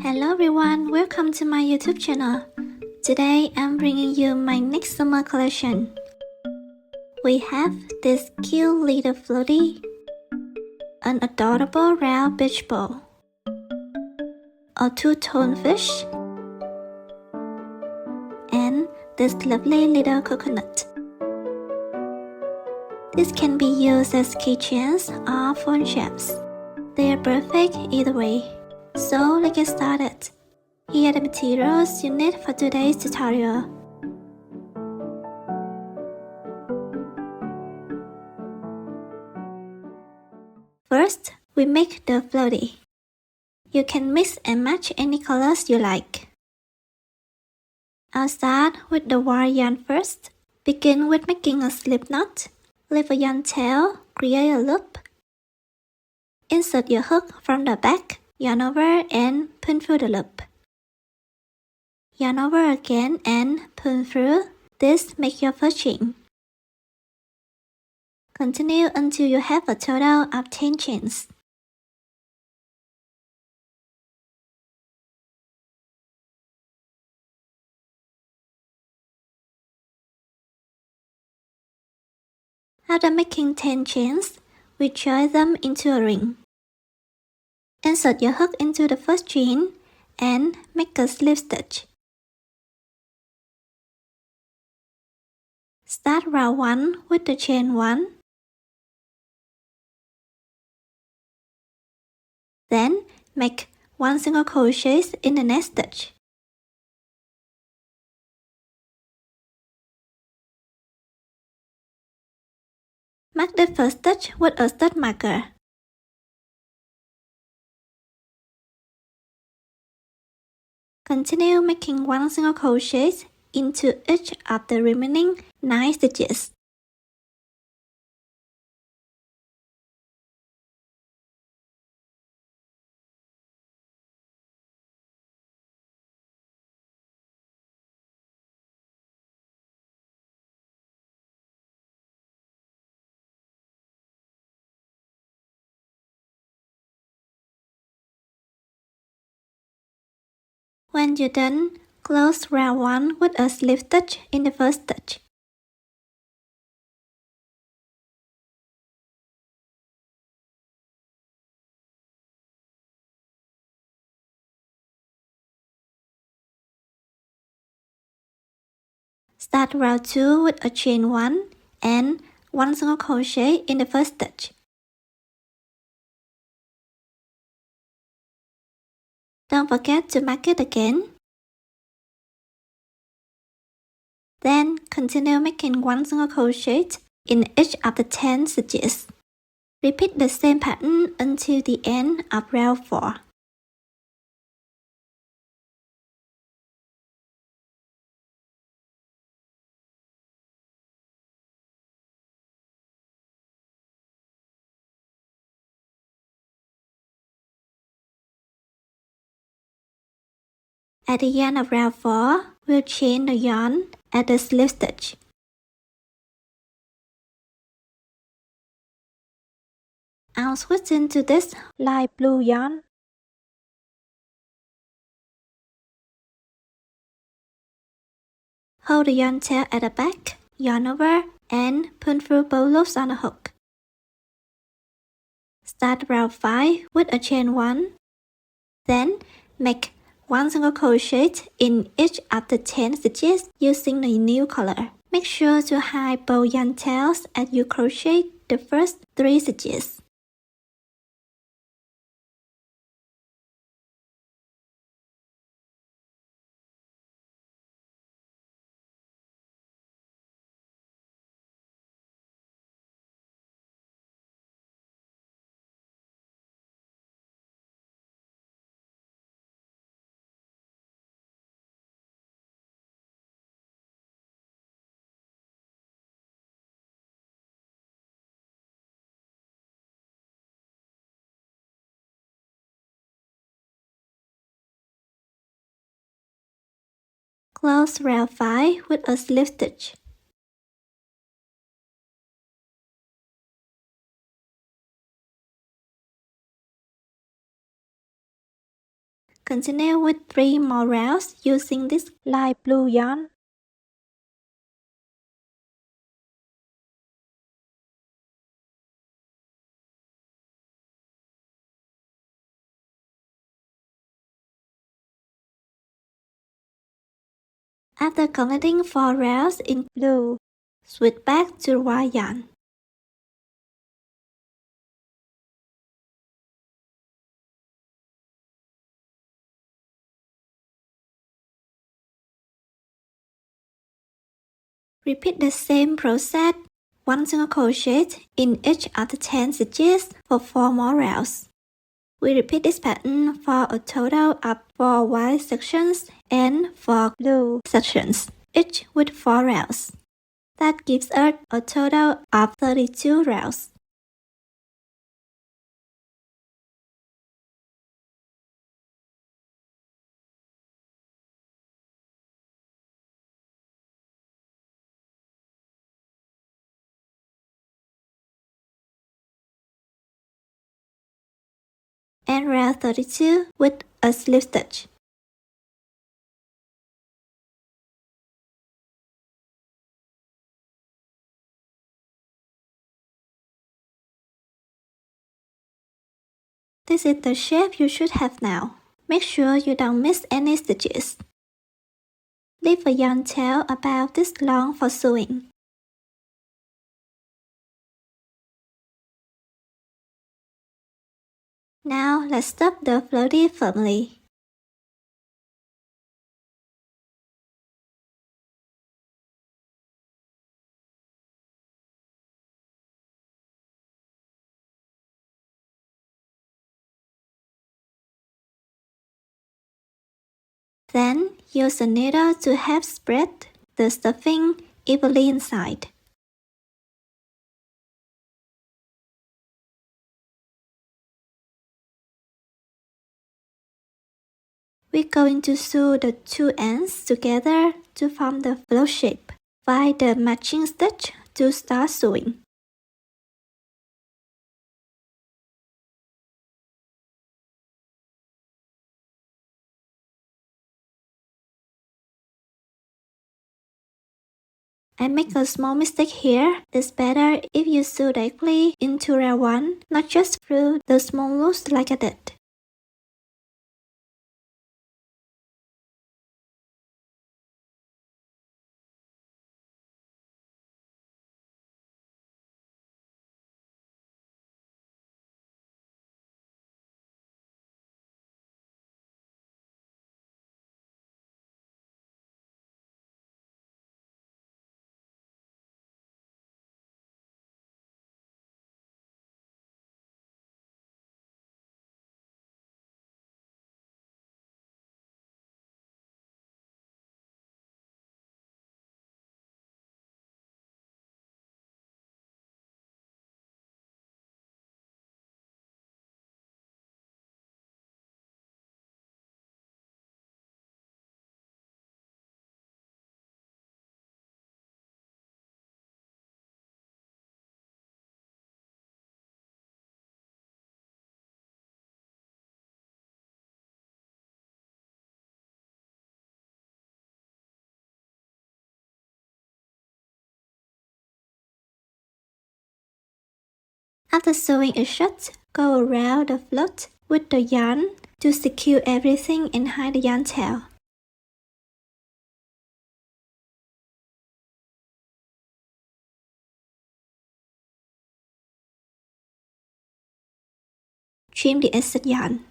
Hello everyone, welcome to my YouTube channel. Today I'm bringing you my next summer collection. We have this cute little floatie, an adorable round beach ball, a two-tone fish, and this lovely little coconut. This can be used as keychains or phone straps. They are perfect either way. So let's get started. Here are the materials you need for today's tutorial. First, we make the floatie. You can mix and match any colors you like. I'll start with the wire yarn first. Begin with making a slip knot. Leave a yarn tail, create a loop. Insert your hook from the back, yarn over and pull through the loop. Yarn over again and pull through. This makes your first chain. Continue until you have a total of 10 chains. After making 10 chains, we join them into a ring. Insert your hook into the first chain and make a slip stitch. Start round 1 with the chain 1. Then make 1 single crochet in the next stitch. Mark the first stitch with a stitch marker. Continue making 1 single crochet into each of the remaining 9 stitches. When you're done, close round 1 with a slip stitch in the first stitch. Start round 2 with a chain 1 and 1 single crochet in the first stitch. Don't forget to mark it again. Then continue making 1 single crochet in each of the 10 stitches. Repeat the same pattern until the end of round 4. At the end of round 4, we'll chain the yarn at the slip stitch. I'll switch into this light blue yarn. Hold the yarn tail at the back, yarn over, and pull through both loops on the hook. Start round 5 with a chain 1. Then make 1 single crochet in each of the 10 stitches using the new color. Make sure to hide both yarn tails as you crochet the first 3 stitches. Close round 5 with a slip stitch. Continue with 3 more rounds using this light blue yarn. After completing 4 rounds in blue, switch back to white yarn. Repeat the same process, 1 single crochet in each of the 10 stitches for 4 more rounds. We repeat this pattern for a total of 4 white sections and 4 blue sections, each with 4 rounds. That gives us a total of 32 rounds. And round 32 with a slip stitch. This is the shape you should have now. Make sure you don't miss any stitches. Leave a yarn tail about this long for sewing. Now let's stop the floatie firmly. Then use a needle to help spread the stuffing evenly inside. We're going to sew the 2 ends together to form the float shape. Find the matching stitch to start sewing. I make a small mistake here. It's better if you sew directly into round 1, not just through the small loops like I did. After sewing a shot, go around the float with the yarn to secure everything and hide the yarn tail. Trim the excess yarn.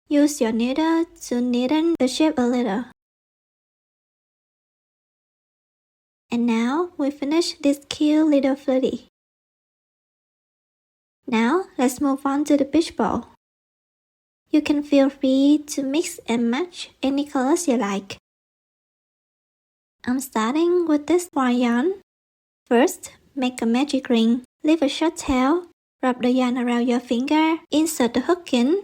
Use your needle to neaten the shape a little. And now we finish this cute little floatie. Now let's move on to the beach ball. You can feel free to mix and match any colors you like. I'm starting with this white yarn. First, make a magic ring. Leave a short tail. Wrap the yarn around your finger. Insert the hook in.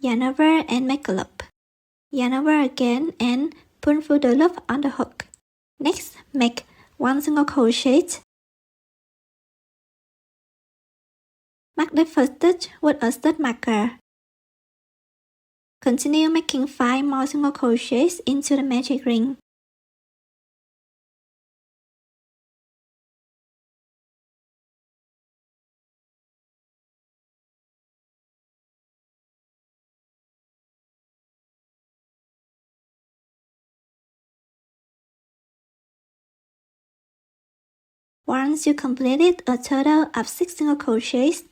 Yarn over and make a loop. Yarn over again and pull through the loop on the hook. Next, make 1 single crochet. Mark the first stitch with a stitch marker. Continue making 5 more single crochets into the magic ring. Once you completed a total of 6 single crochets,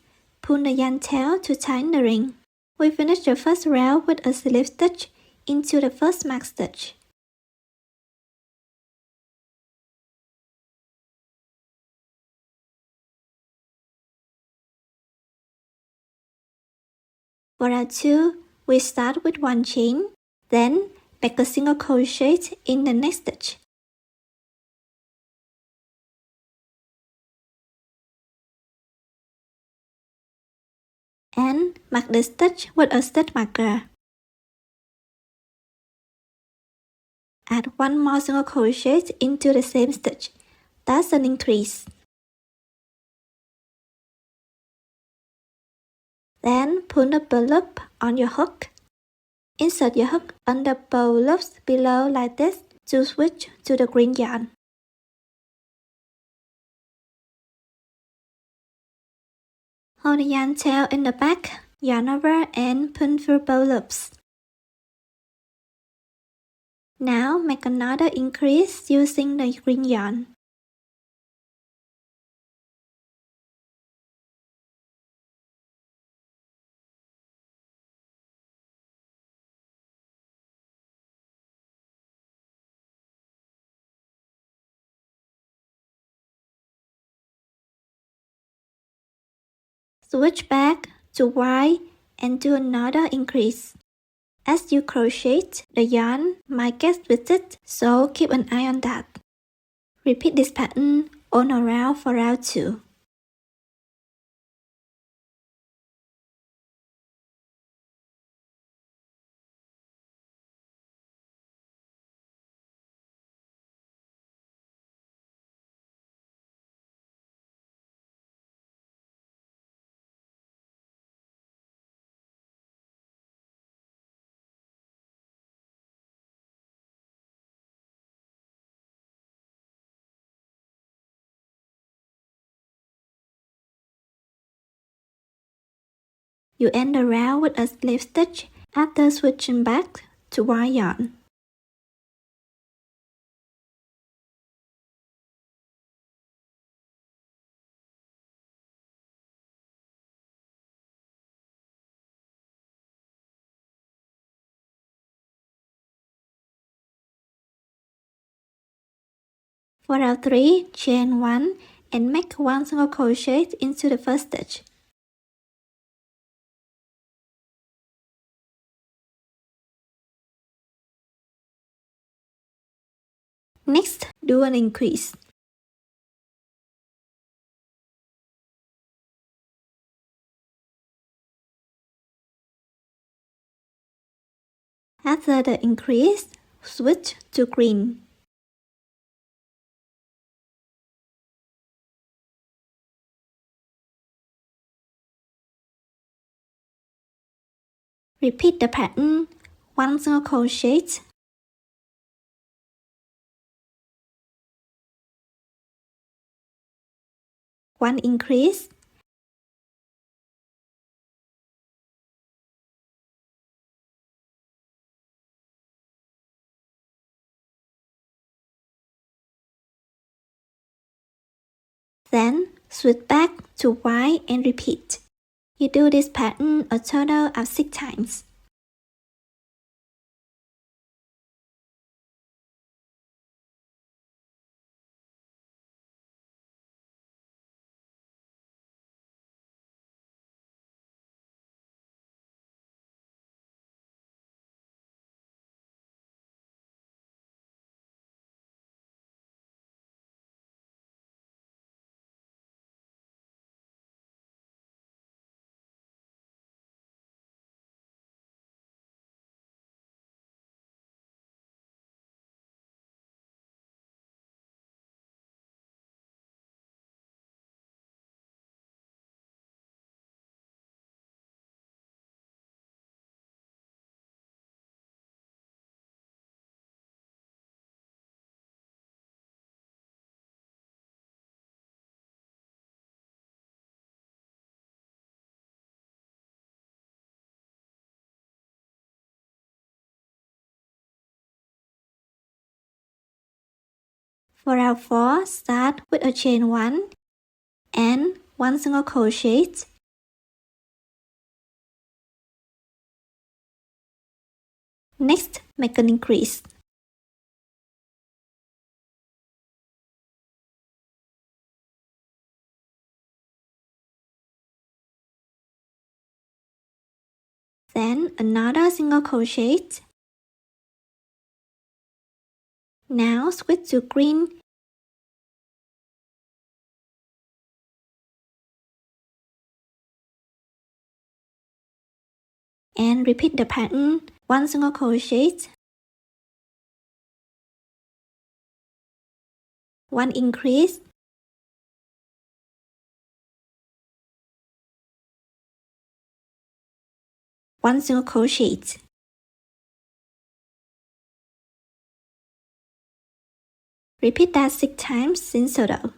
pull the yarn tail to tighten the ring. We finished the first row with a slip stitch into the first marked stitch. For round 2, we start with 1 chain, then make a single crochet in the next stitch. And mark the stitch with a stitch marker. Add 1 more single crochet into the same stitch. That's an increase. Then pull the bow loop on your hook. Insert your hook under bow loops below like this to switch to the green yarn. Hold the yarn tail in the back, yarn over and pull through bow loops. Now make another increase using the green yarn. Switch back to Y and do another increase. As you crochet, the yarn might get twisted, so keep an eye on that. Repeat this pattern all around for round 2. You end the round with a slip stitch after switching back to Y yarn. For round 3, chain 1 and make 1 single crochet into the first stitch. Next, do an increase. After the increase, switch to green. Repeat the pattern, 1 single crochet, 1 increase, then switch back to Y and repeat. You do this pattern a total of 6 times. For row 4, start with a chain 1 and 1 single crochet. Next, make an increase. Then another single crochet. Now switch to green and repeat the pattern, 1 single crochet, 1 increase, 1 single crochet. Repeat that 6 times in total.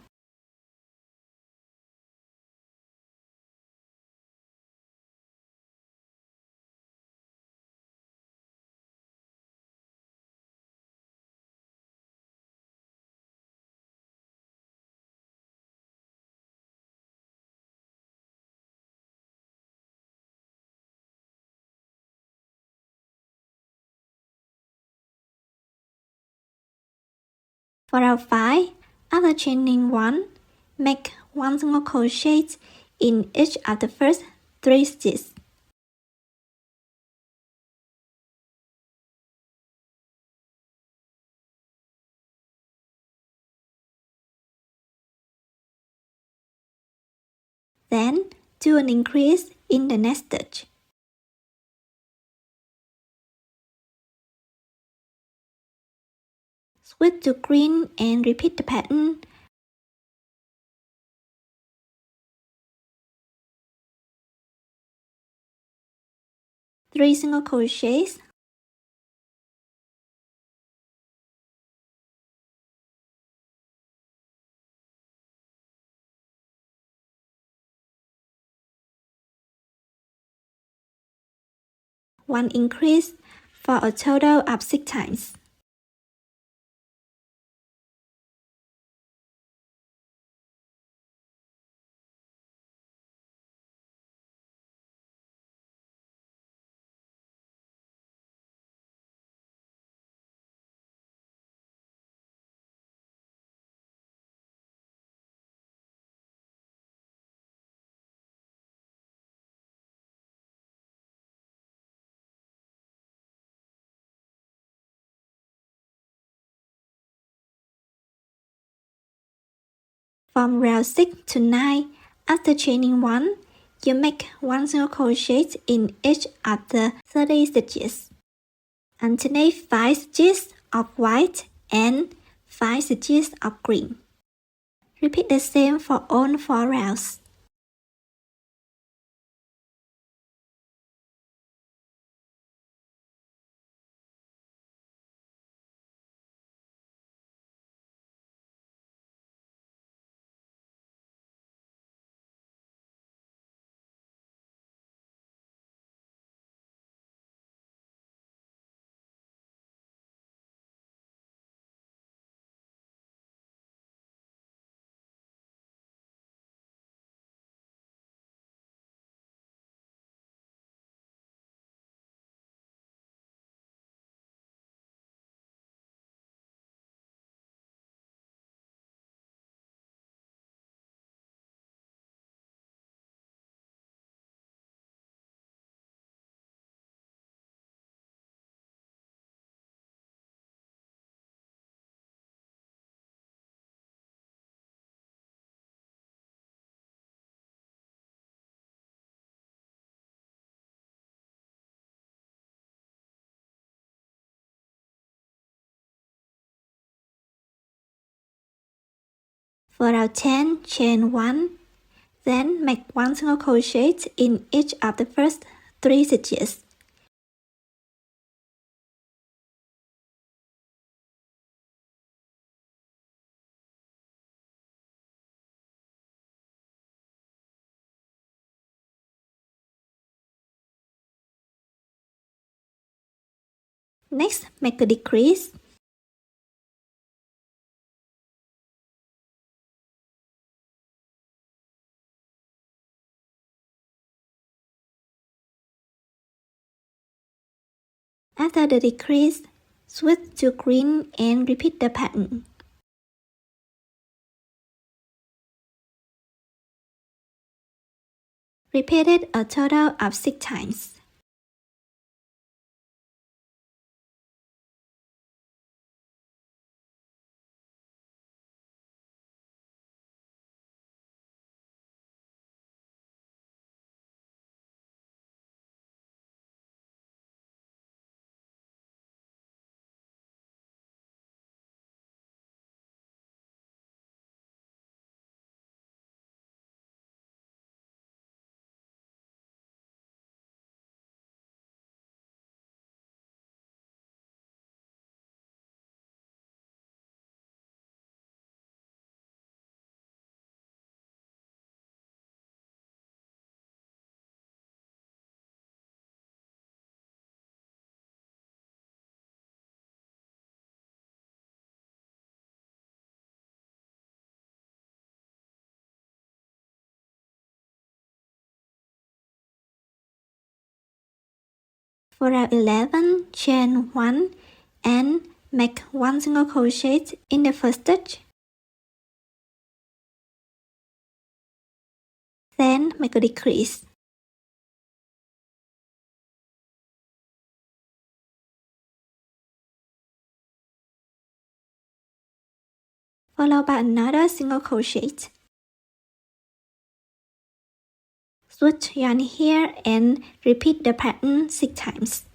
For row 5, after chaining 1, make 1 single crochet in each of the first 3 stitches. Then, do an increase in the next stitch. Switch to green and repeat the pattern. Three single crochets, one increase for a total of 6 times. From row 6 to 9, after chaining 1, you make 1 single crochet in each of the 30 stitches. Alternate 5 stitches of white and 5 stitches of green. Repeat the same for all 4 rows. For row 10, chain 1, then make 1 single crochet in each of the first 3 stitches. Next, make a decrease. After the decrease, switch to green and repeat the pattern. Repeat it a total of 6 times. For round 11, chain 1 and make 1 single crochet in the first stitch. Then make a decrease. Followed by another single crochet. Switch yarn here and repeat the pattern 6 times.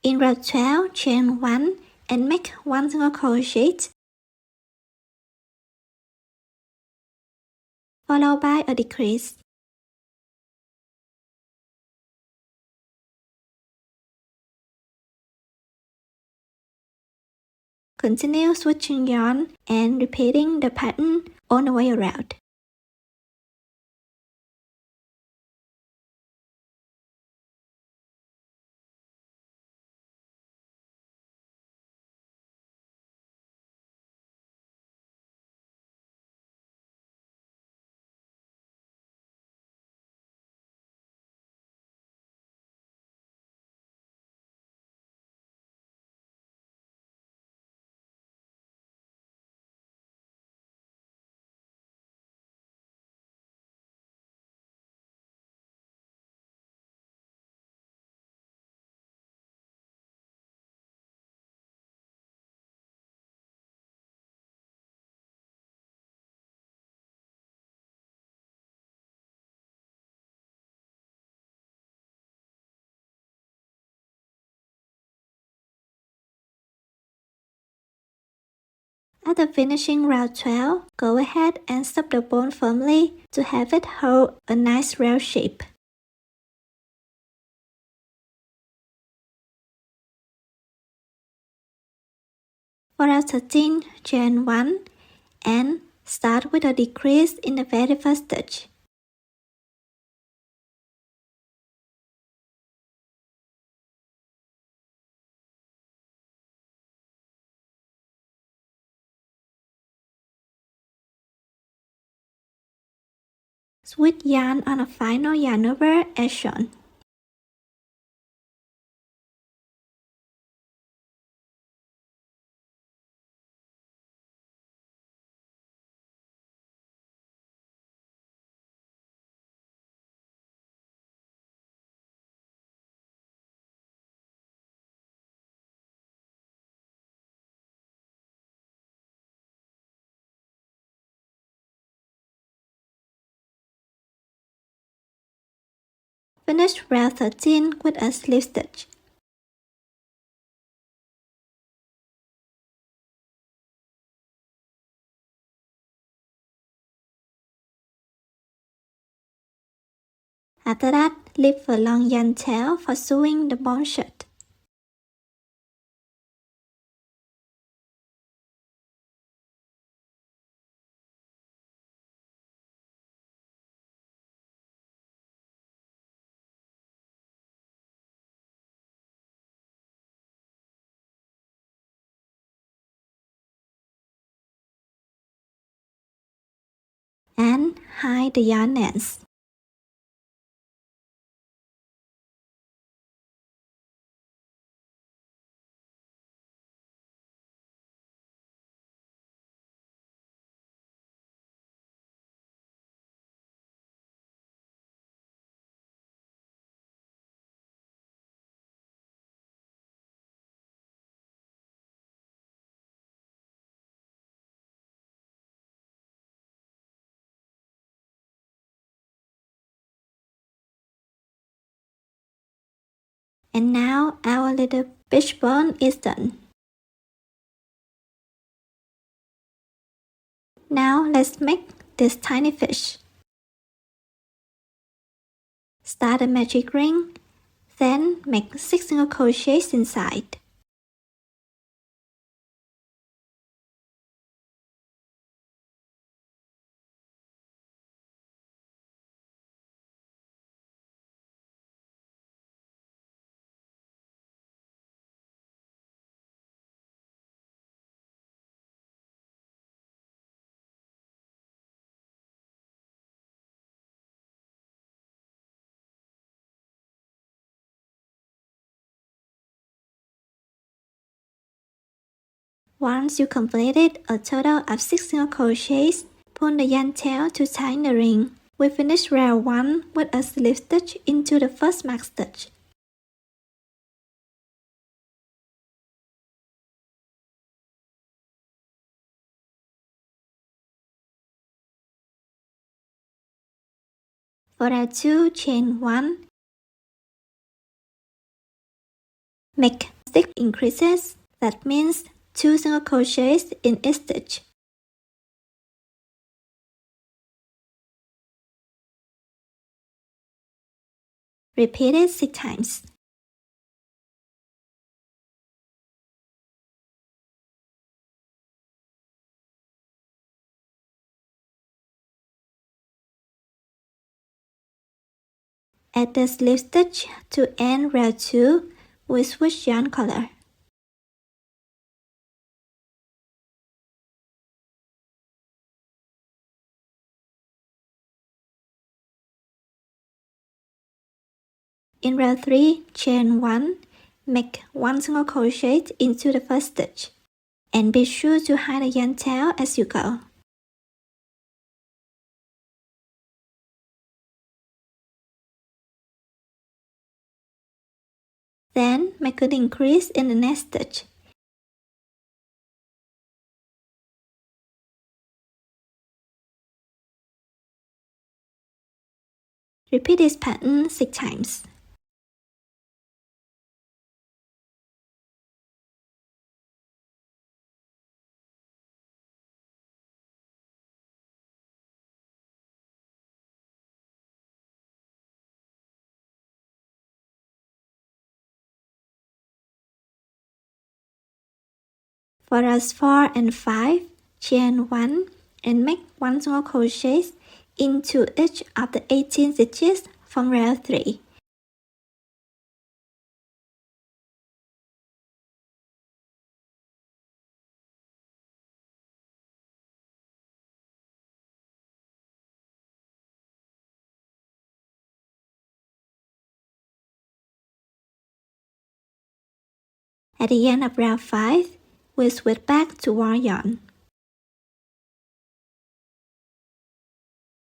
In row 12, chain 1 and make 1 single crochet, followed by a decrease. Continue switching yarn and repeating the pattern all the way around. After finishing round 12, go ahead and stop the bone firmly to have it hold a nice round shape. For round 13, chain 1 and start with a decrease in the very first stitch. Switch yarn on a final yarn over as shown. Finish row 13 with a slip stitch. After that, leave a long yarn tail for sewing the bone shirt. And hide the yarn ends. And now our little fish bone is done. Now let's make this tiny fish. Start a magic ring, then make 6 single crochets inside. Once you completed a total of 6 single crochets, pull the yarn tail to tie the ring. We finish row 1 with a slip stitch into the first mark stitch. For row 2, chain 1. Make 6 increases, that means 2 single crochets in each stitch. Repeat it 6 times. Add the slip stitch to end row 2, we switch yarn color. In row 3, chain 1, make 1 single crochet into the first stitch, and be sure to hide the yarn tail as you go. Then make an increase in the next stitch. Repeat this pattern 6 times. For rows 4 and 5, chain 1 and make 1 single crochet into each of the 18 stitches from row 3. At the end of row 5, we switch back to war yarn.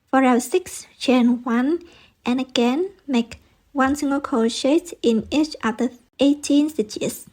For row 6, chain 1 and again make 1 single crochet in each of the 18 stitches.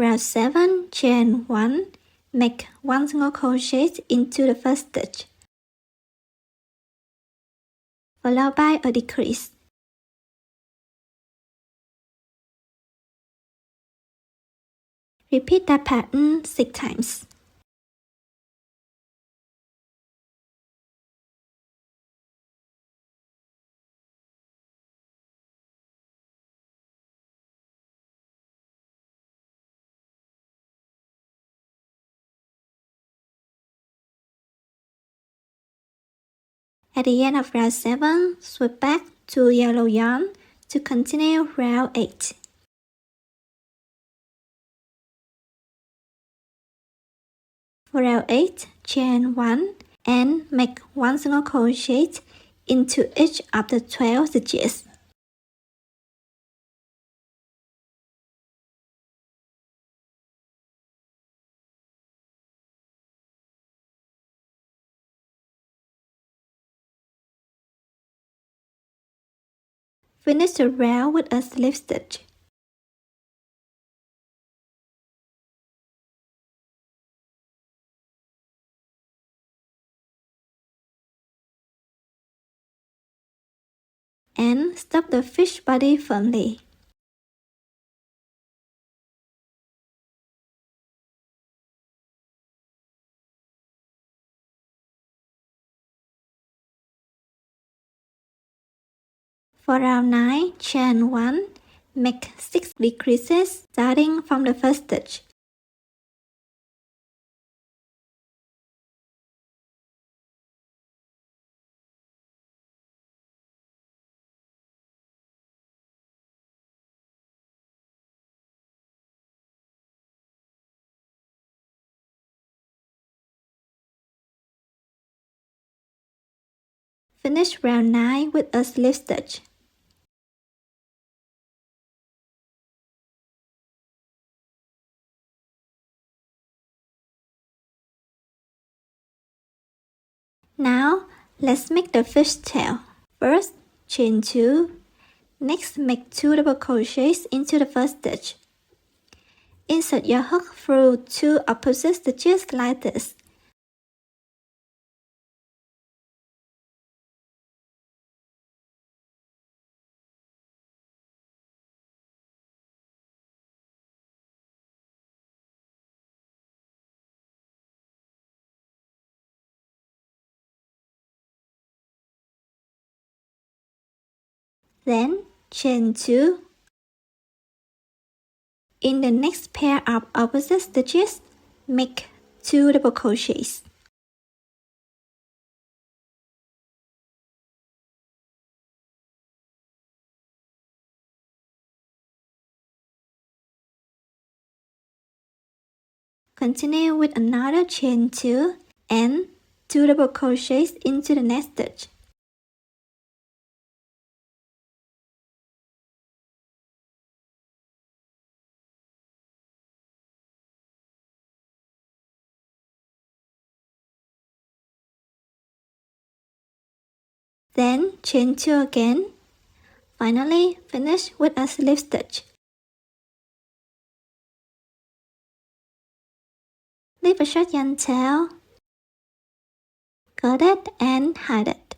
Round 7, chain 1, make 1 single crochet into the first stitch, followed by a decrease. Repeat that pattern 6 times. At the end of round 7, switch back to yellow yarn to continue round 8. For round 8, chain 1 and make 1 single crochet into each of the 12 stitches. Finish the round with a slip stitch. And stop the fish body firmly. For round 9, chain 1, make 6 decreases starting from the first stitch. Finish round 9 with a slip stitch. Now, let's make the fish tail. First, chain 2. Next, make 2 double crochets into the first stitch. Insert your hook through 2 opposite stitches like this. Then, chain 2. In the next pair of opposite stitches, make 2 double crochets. Continue with another chain 2 and 2 double crochets into the next stitch. Then chain 2 again. Finally, finish with a slip stitch. Leave a short yarn tail, cut it and hide it.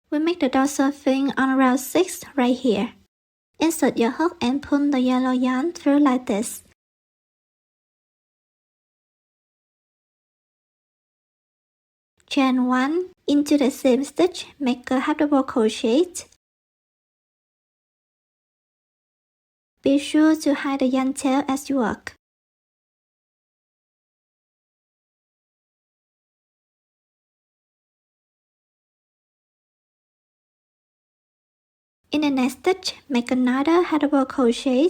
We make the dorsal fin on round 6 right here. Insert your hook and pull the yellow yarn through like this. Chain 1 into the same stitch, make a half double crochet. Be sure to hide the yarn tail as you work. In the next stitch, make another half double crochet.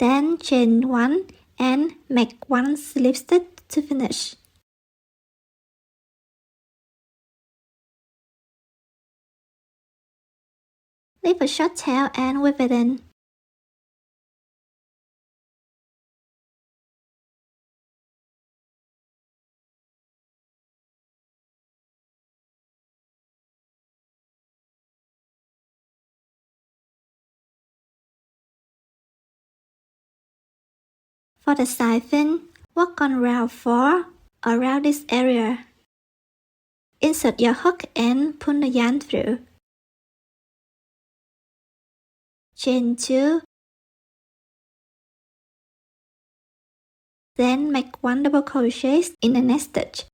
Then chain 1 and make 1 slip stitch to finish. Leave a short tail and weave it in. For the side fin, work on round 4 around this area. Insert your hook and pull the yarn through. Chain 2. Then make 1 double crochet in the next stitch.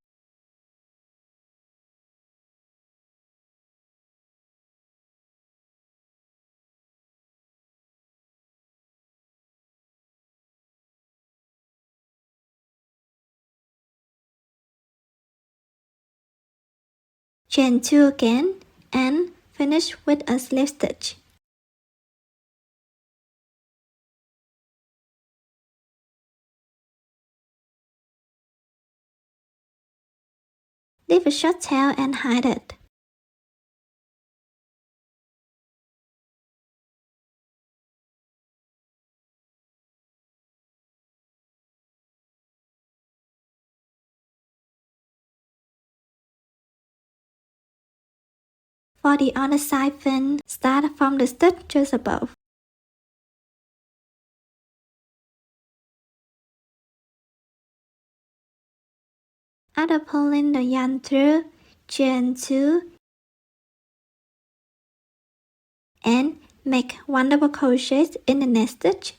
Chain 2 again and finish with a slip stitch. Leave a short tail and hide it. For the other side fin, start from the stitch just above. After pulling the yarn through, chain 2 and make 1 double crochet in the next stitch.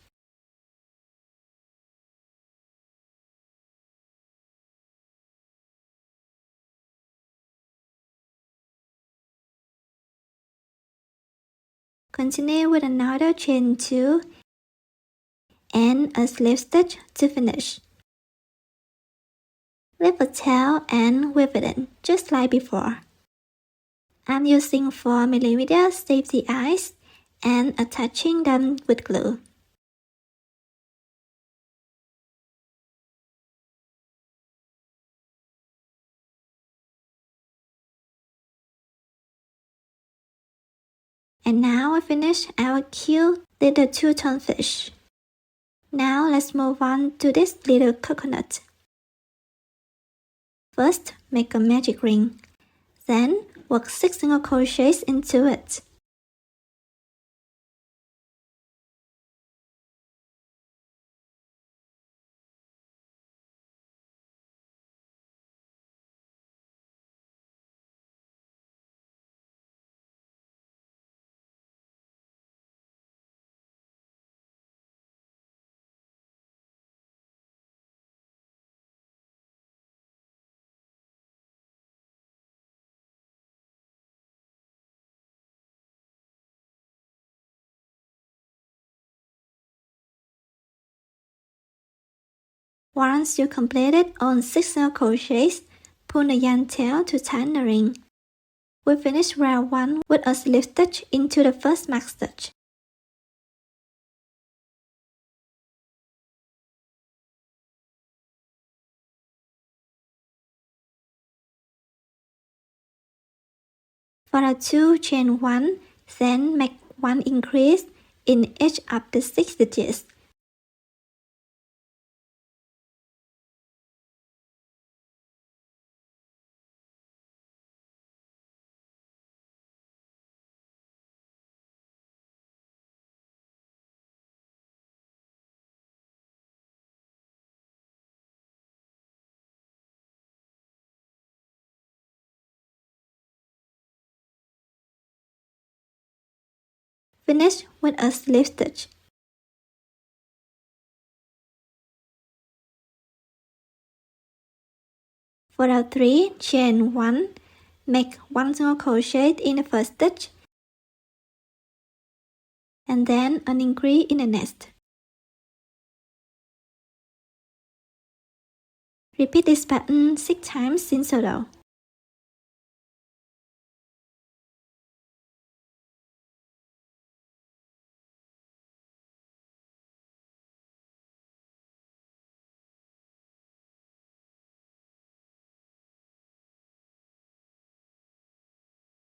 Continue with another chain 2 and a slip stitch to finish. Leave a tail and weave it in, just like before. I'm using 4mm safety eyes and attaching them with glue. And now we finish our cute little two-tone fish. Now let's move on to this little coconut. First, make a magic ring. Then, work 6 single crochets into it. Once you completed all 6 single crochets, pull the yarn tail to tighten the ring. We finish round 1 with a slip stitch into the first mark stitch. For round 2, chain 1, then make 1 increase in each of the 6 stitches. Finish with a slip stitch. For round 3, chain 1, make 1 single crochet in the first stitch, and then an increase in the next. Repeat this pattern 6 times in total.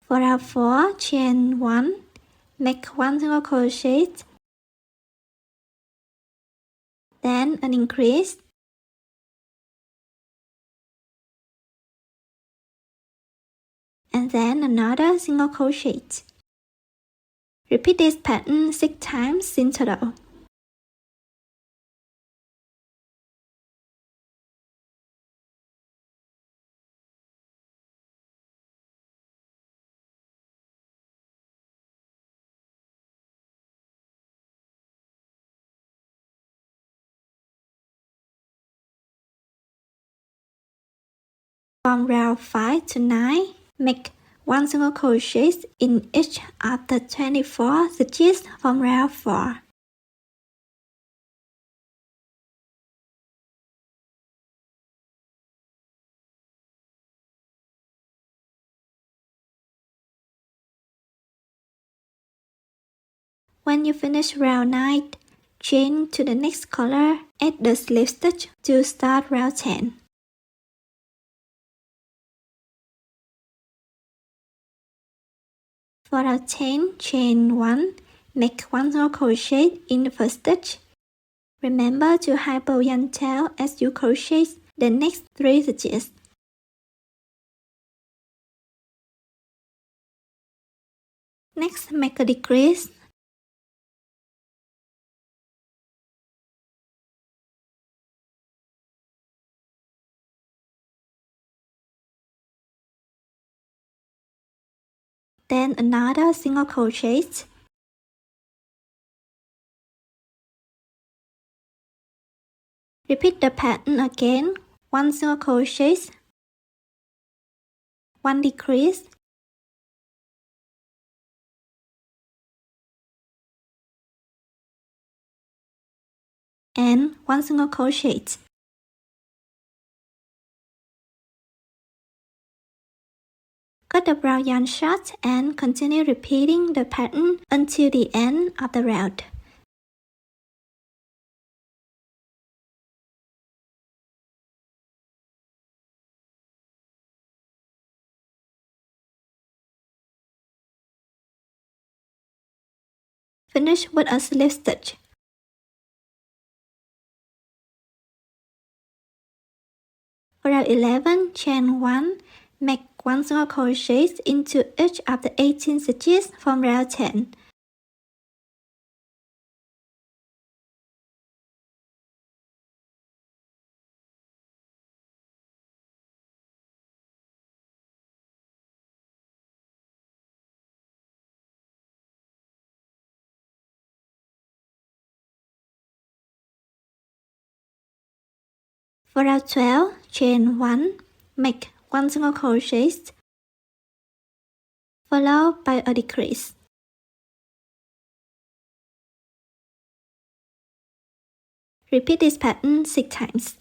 For row 4, chain 1, make 1 single crochet, then an increase, and then another single crochet. Repeat this pattern 6 times in total. From row 5 to 9, make 1 single crochet in each of the 24 stitches from row 4. When you finish row 9, change to the next color, add the slip stitch to start row 10. For row 10, chain 1, make 1 single crochet in the first stitch. Remember to hyper yarn tail as you crochet the next 3 stitches. Next, make a decrease. Then another single crochet. Repeat the pattern again. 1 single crochet, 1 decrease, and 1 single crochet. Cut the brown yarn short and continue repeating the pattern until the end of the round. Finish with a slip stitch. For row 11, chain 1, make 1 single crochet into each of the 18 stitches from row 10. For row 12, chain 1, make 1 single crochet, followed by a decrease. Repeat this pattern 6 times.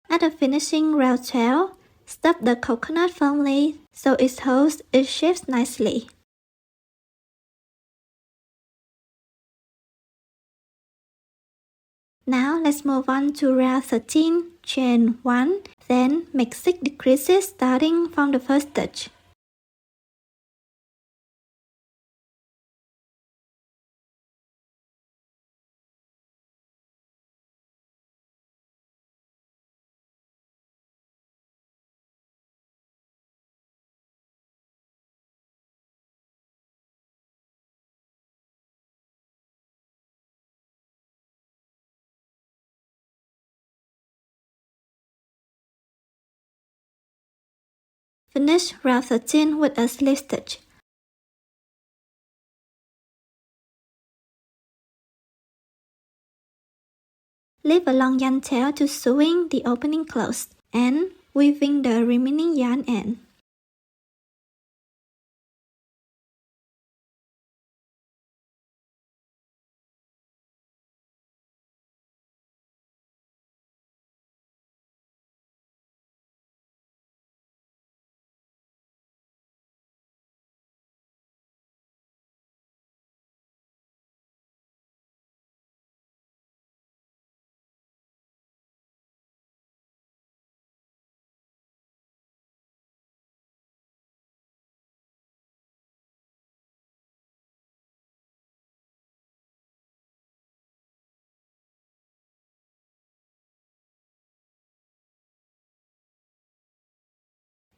After finishing row 12, stuff the coconut firmly so it holds its shapes nicely. Now let's move on to row 13, chain 1, then make 6 decreases starting from the first stitch. Finish row 13 with a slip stitch. Leave a long yarn tail to sewing the opening closed and weaving the remaining yarn end.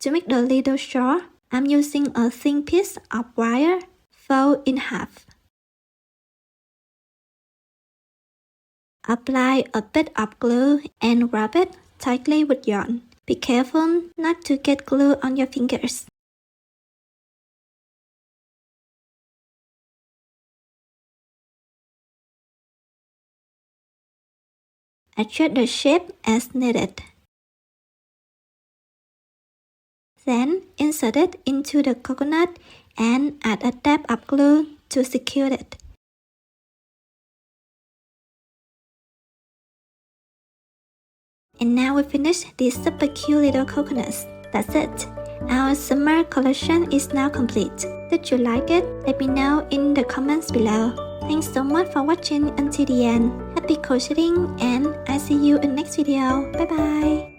To make the little shawl, I'm using a thin piece of wire, fold in half. Apply a bit of glue and wrap it tightly with yarn. Be careful not to get glue on your fingers. Adjust the shape as needed. Then insert it into the coconut and add a dab of glue to secure it. And now we finished these super cute little coconuts. That's it. Our summer collection is now complete. Did you like it? Let me know in the comments below. Thanks so much for watching until the end. Happy crocheting and I see you in next video. Bye bye.